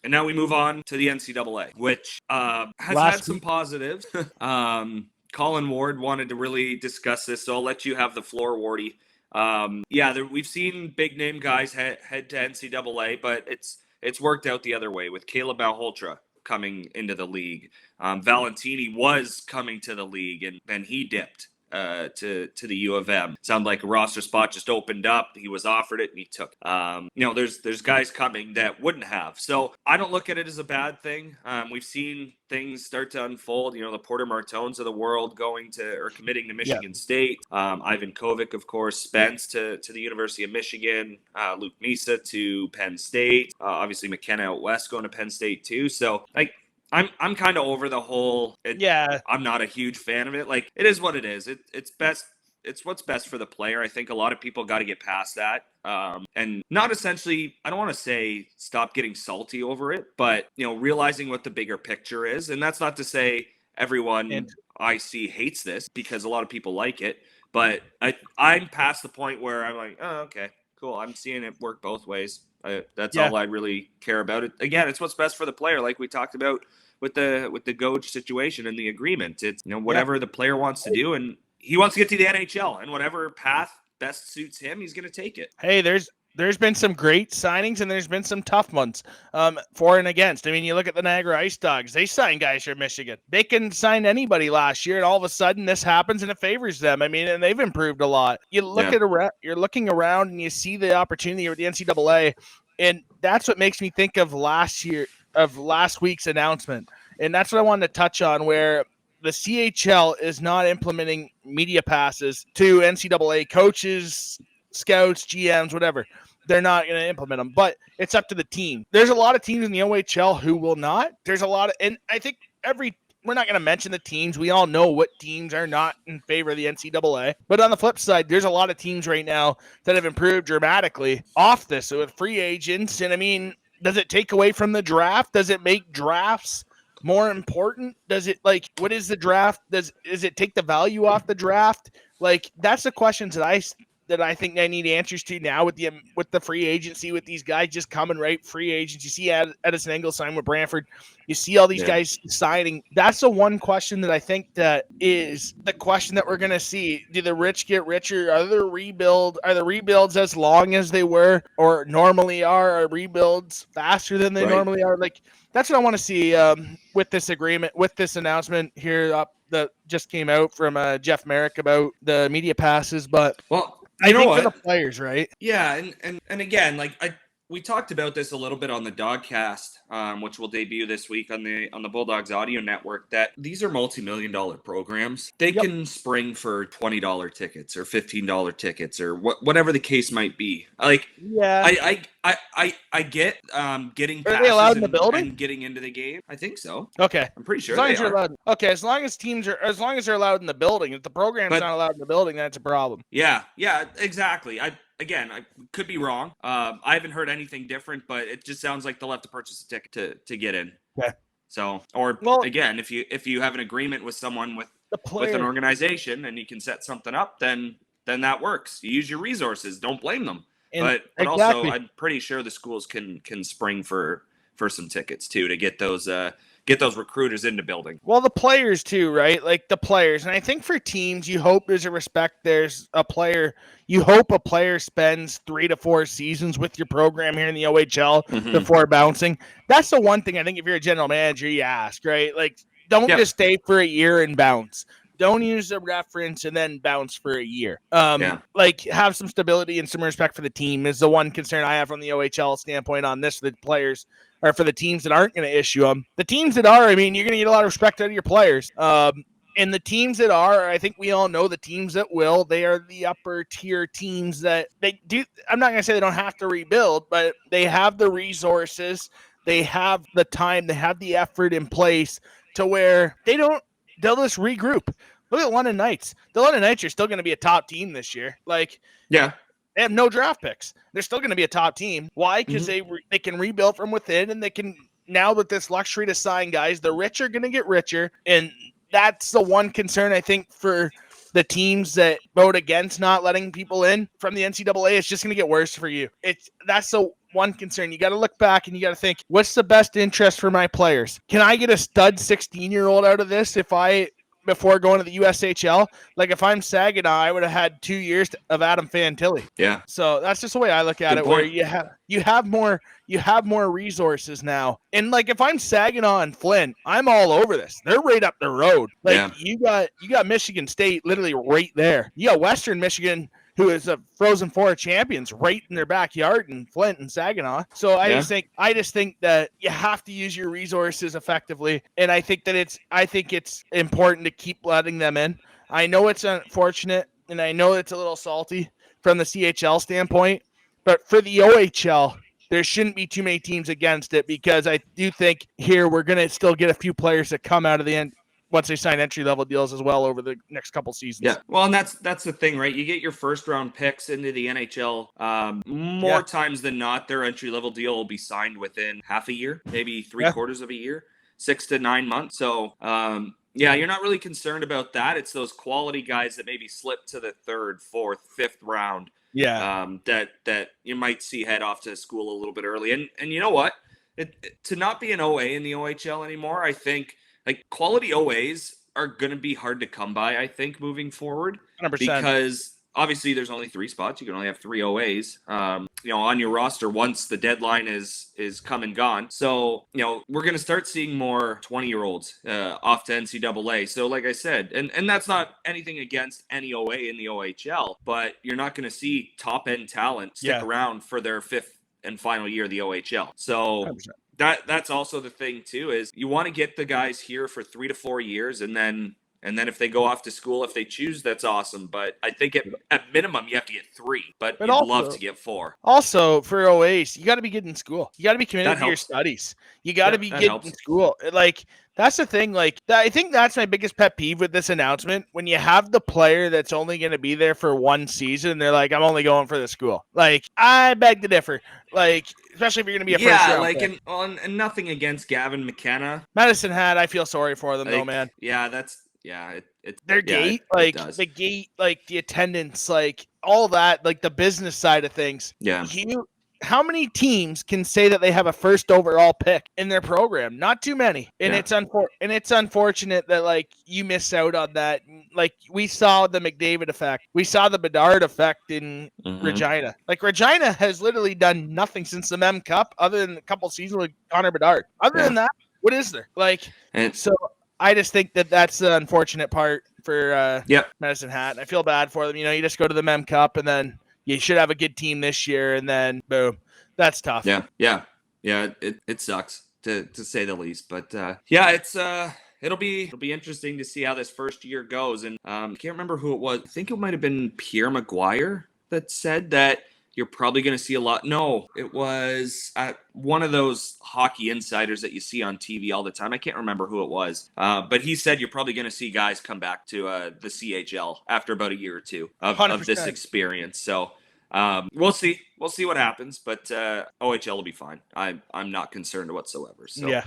And now we move on to the NCAA, which has had some positives. Colin Ward wanted to really discuss this, so I'll let you have the floor, Wardy. We've seen big name guys head to NCAA, but it's worked out the other way with Caleb Malhotra coming into the league. Valentini was coming to the league, and then he dipped to the U of M. Sounded like a roster spot just opened up. He was offered it, and he took it. There's guys coming that wouldn't have. So I don't look at it as a bad thing. We've seen things start to unfold. The Porter Martones of the world committing to Michigan State. Ivan Kovic, of course, Spence to the University of Michigan. Luke Misa to Penn State. Obviously McKenna out west going to Penn State too. So I'm kind of over the whole. I'm not a huge fan of it. Like, it is what it is. It's best. It's what's best for the player. I think a lot of people got to get past that. And not essentially, I don't want to say stop getting salty over it, but, realizing what the bigger picture is. And that's not to say everyone I see hates this, because a lot of people like it. But I'm past the point where I'm like, oh, okay, cool. I'm seeing it work both ways. That's all I really care about. It again, it's what's best for the player, like we talked about with the Goj situation and the agreement. It's whatever the player wants to do, and he wants to get to the NHL, and whatever path best suits him, he's going to take it. Hey, there's been some great signings, and there's been some tough ones for and against. I mean, you look at the Niagara Ice Dogs. They signed guys from Michigan. They can sign anybody last year, and all of a sudden this happens and it favors them. I mean, and they've improved a lot. You look you're looking around and you see the opportunity with the NCAA, and that's what makes me think of last week's announcement. And that's what I wanted to touch on, where the CHL is not implementing media passes to NCAA coaches, scouts, GMs, whatever. They're not going to implement them, but it's up to the team. There's a lot of teams in the OHL who will not. There's a lot of, and I think we're not going to mention the teams. We all know what teams are not in favor of the NCAA. But on the flip side, there's a lot of teams right now that have improved dramatically off this. So with free agents, and I mean, does it take away from the draft? Does it make drafts more important? Does it, what is the draft? Does it take the value off the draft? That's the questions that I think I need answers to now with the free agency, with these guys just coming right free agents. You see Edison Engel sign with Brantford. You see all these guys signing. That's the one question that I think that is the question that we're going to see. Do the rich get richer? Are the rebuilds as long as they were or normally are? Are rebuilds faster than they normally are? That's what I want to see with this agreement, with this announcement here that just came out from Jeff Merrick about the media passes. But I think for the players, right? Yeah, and again, we talked about this a little bit on the Dogcast, which will debut this week on the Bulldogs Audio Network, that these are multi-million-dollar programs. They can spring for $20 tickets or $15 tickets or whatever the case might be. I get getting passes. Are they allowed in the building and getting into the game? I think so. Okay, I'm pretty sure as long as you're allowed. Okay, as long as they're allowed in the building. If the program's not allowed in the building, that's a problem. Yeah, exactly. I could be wrong. I haven't heard anything different, but it just sounds like they'll have to purchase a ticket to get in. Okay. So, again, if you have an agreement with someone with an organization and you can set something up, then that works. You use your resources. Don't blame them. But also, I'm pretty sure the schools can spring for some tickets too to get those recruiters into building. Well, the players too, right? The players. And I think for teams, you hope there's a player. You hope a player spends 3 to 4 seasons with your program here in the OHL before bouncing. That's the one thing I think if you're a general manager, you ask, right? Don't just stay for a year and bounce. Don't use a reference and then bounce for a year. Have some stability and some respect for the team is the one concern I have from the OHL standpoint on this for the players. Or for the teams that aren't going to issue them. The teams that are, I mean, you're going to get a lot of respect out of your players. And the teams that are, I think we all know the teams that will, they are the upper tier teams that they do. I'm not going to say they don't have to rebuild, but they have the resources. They have the time. They have the effort in place to where they'll just regroup. Look at London Knights. The London Knights are still going to be a top team this year. They have no draft picks. They're still going to be a top team. Why? Because they can rebuild from within, and they can, now with this luxury to sign guys, the rich are going to get richer. And that's the one concern I think for the teams that vote against not letting people in from the NCAA, it's just going to get worse for you. That's the one concern. You got to look back and you got to think, what's the best interest for my players? Can I get a stud 16-year-old out of this before going to the USHL? Like if I'm Saginaw, I would have had 2 years of Adam Fantilli. Yeah. So that's just the way I look at it, where you have more resources now. And like if I'm Saginaw and Flint, I'm all over this. They're right up the road. Like you got Michigan State literally right there. You got Western Michigan, who is a Frozen Four champions, right in their backyard in Flint and Saginaw. So I just think that you have to use your resources effectively, and I think it's important to keep letting them in. I know it's unfortunate, and I know it's a little salty from the CHL standpoint, but for the OHL, there shouldn't be too many teams against it, because I do think here we're going to still get a few players that come out of the end once they sign entry-level deals as well over the next couple seasons. Yeah, well, and that's the thing, right? You get your first-round picks into the NHL. More times than not, their entry-level deal will be signed within half a year, maybe three-quarters of a year, 6 to 9 months. So, you're not really concerned about that. It's those quality guys that maybe slip to the 3rd, 4th, 5th round. Yeah. That you might see head off to school a little bit early. And you know what? To not be an OA in the OHL anymore, I think – like quality OAs are going to be hard to come by, I think, moving forward. 100%. Because obviously there's only 3 spots. You can only have 3 OAs, on your roster once the deadline is come and gone. So, we're going to start seeing more 20-year-olds off to NCAA. So like I said, and that's not anything against any OA in the OHL, but you're not going to see top-end talent stick around for their 5th and final year of the OHL. So 100%. That's also the thing too, is you want to get the guys here for 3 to 4 years, and then if they go off to school, if they choose, that's awesome. But I think at minimum you have to get 3, but you'd love to get 4. Also for OAs, you got to be good in school. You got to be committed to your studies. You got to be good in school. Like that's the thing. Like I think that's my biggest pet peeve with this announcement. When you have the player that's only going to be there for 1 season, they're like, I'm only going for the school. Like I beg to differ. Like especially if you're going to be a first round pick. And nothing against Gavin McKenna. Medicine Hat, I feel sorry for them though, man. Yeah, their gate, the gate, like the attendance, like all that, like the business side of things. Yeah. How many teams can say that they have a first overall pick in their program? Not too many. And it's unfortunate that like you miss out on that. Like we saw the McDavid effect. We saw the Bedard effect in Regina. Like Regina has literally done nothing since the Mem Cup other than a couple seasons with Connor Bedard. Other than that, what is there? So I just think that that's the unfortunate part for Medicine Hat. I feel bad for them. You just go to the Mem Cup and then you should have a good team this year, and then boom, that's tough. Yeah. It sucks to say the least, but it'll be interesting to see how this first year goes. And I can't remember who it was. I think it might have been Pierre Maguire that said that you're probably going to see a lot. No, it was one of those hockey insiders that you see on TV all the time. I can't remember who it was. But he said you're probably going to see guys come back to the CHL after about a year or two of this experience. So we'll see. We'll see what happens. But OHL will be fine. I'm not concerned whatsoever. So yeah.